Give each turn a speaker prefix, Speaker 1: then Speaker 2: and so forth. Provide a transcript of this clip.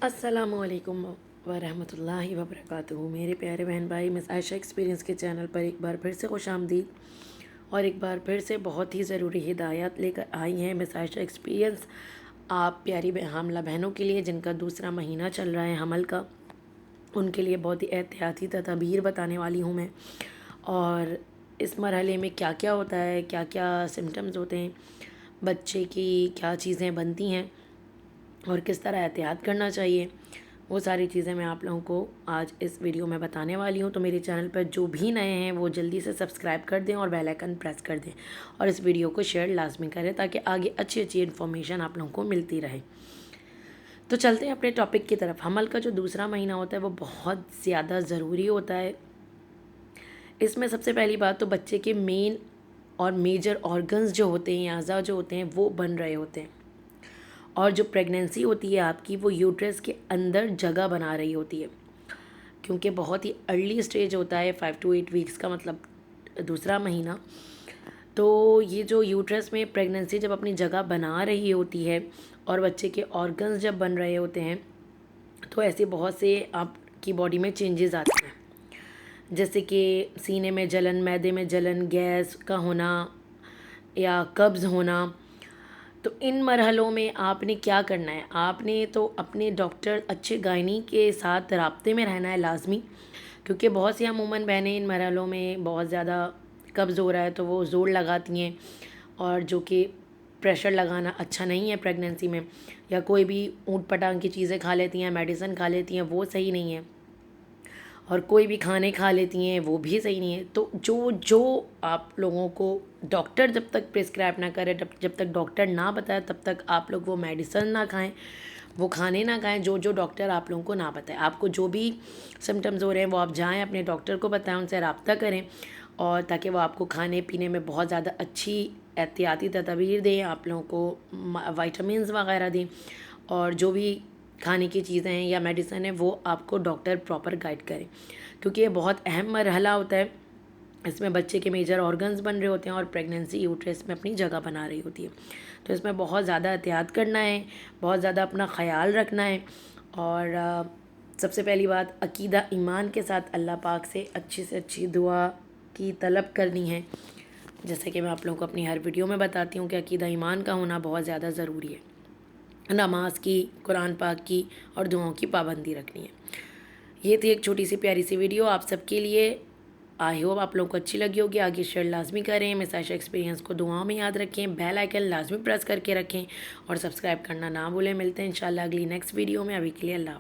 Speaker 1: अस्सलामुअलैकुम वरहमतुल्लाहि वबरकातुहू। मेरे प्यारे बहन भाई, मिस आयशा एक्सपीरियंस के चैनल पर एक बार फिर से खुश आमदीद। और एक बार फिर से बहुत ही ज़रूरी हिदायत लेकर आई हैं मिस आयशा एक्सपीरियंस आप प्यारी हामला बहनों के लिए जिनका दूसरा महीना चल रहा है हमल का। उनके लिए बहुत ही एहतियाती तदबीर बताने वाली हूँ मैं। और इस मरहले में क्या क्या होता है, क्या क्या सिम्टम्स होते हैं, बच्चे की क्या चीज़ें बनती हैं और किस तरह एहतियात करना चाहिए, वो सारी चीज़ें मैं आप लोगों को आज इस वीडियो में बताने वाली हूँ। तो मेरे चैनल पर जो भी नए हैं वो जल्दी से सब्सक्राइब कर दें और बेल आइकन प्रेस कर दें और इस वीडियो को शेयर लाजमी करें ताकि आगे अच्छी अच्छी इन्फॉर्मेशन आप लोगों को मिलती रहे। तो चलते हैं अपने टॉपिक की तरफ। हमल का जो दूसरा महीना होता है वो बहुत ज़्यादा ज़रूरी होता है। इसमें सबसे पहली बात तो बच्चे के मेन और मेजर ऑर्गन्स जो होते हैं, अज़ा जो होते हैं, वो बन रहे होते हैं। और जो प्रेगनेंसी होती है आपकी, वो यूट्रस के अंदर जगह बना रही होती है, क्योंकि बहुत ही अर्ली स्टेज होता है 5 to 8 वीक्स का, मतलब दूसरा महीना। तो ये जो यूट्रस में प्रेगनेंसी जब अपनी जगह बना रही होती है और बच्चे के ऑर्गन्स जब बन रहे होते हैं, तो ऐसे बहुत से आपकी बॉडी में चेंजेस आते हैं, जैसे कि सीने में जलन, मैदे में जलन, गैस का होना या कब्ज़ होना। तो इन मरहलों में आपने क्या करना है, आपने तो अपने डॉक्टर, अच्छे गायनी के साथ राब्ते में रहना है लाजमी, क्योंकि बहुत सी अमूमन बहनें इन मरहलों में बहुत ज़्यादा कब्ज़ हो रहा है तो वो ज़ोर लगाती हैं, और जो कि प्रेशर लगाना अच्छा नहीं है प्रेगनेंसी में, या कोई भी ऊँट पटांग की चीज़ें खा लेती हैं, मेडिसिन खा लेती हैं, वो सही नहीं है, और कोई भी खाने खा लेती हैं, वो भी सही नहीं है। तो जो जो आप लोगों को डॉक्टर जब तक प्रिस्क्राइब ना करे, जब तक डॉक्टर ना बताए, तब तक आप लोग वो मेडिसिन ना खाएं, वो खाने ना खाएं जो जो डॉक्टर आप लोगों को ना बताए। आपको जो भी सिम्टम्स हो रहे हैं वो आप जाएं अपने डॉक्टर को बताएं, उनसे रब्ता करें, और ताकि वो आपको खाने पीने में बहुत ज़्यादा अच्छी एहतियाती तदबीर दें, आप लोगों को वाइटामिन वगैरह दें, और जो भी खाने की चीज़ें हैं या मेडिसिन है वो आपको डॉक्टर प्रॉपर गाइड करें, क्योंकि ये बहुत अहम मरहला होता है। इसमें बच्चे के मेजर ऑर्गन्स बन रहे होते हैं और प्रेगनेंसी यूट्रस में अपनी जगह बना रही होती है। तो इसमें बहुत ज़्यादा एहतियात करना है, बहुत ज़्यादा अपना ख़याल रखना है। और सबसे पहली बात, अकीदा ईमान के साथ अल्लाह पाक से अच्छी दुआ की तलब करनी है। जैसे कि मैं आप लोगों को अपनी हर वीडियो में बताती हूँ कि अकीदा ईमान का होना बहुत ज़्यादा ज़रूरी है। नमाज की, कुरान पाक की और दुआओं की पाबंदी रखनी है। ये थी एक छोटी सी प्यारी सी वीडियो आप सबके लिए। आई होप आप लोगों को अच्छी लगी होगी। आगे शेयर लाजमी करें, मिस आयशा एक्सपीरियंस को दुआओं में याद रखें, बेल आइकन लाजमी प्रेस करके रखें और सब्सक्राइब करना ना भूलें। मिलते हैं इंशाल्लाह अगली नेक्स्ट वीडियो में। अभी के लिए अल्लाह।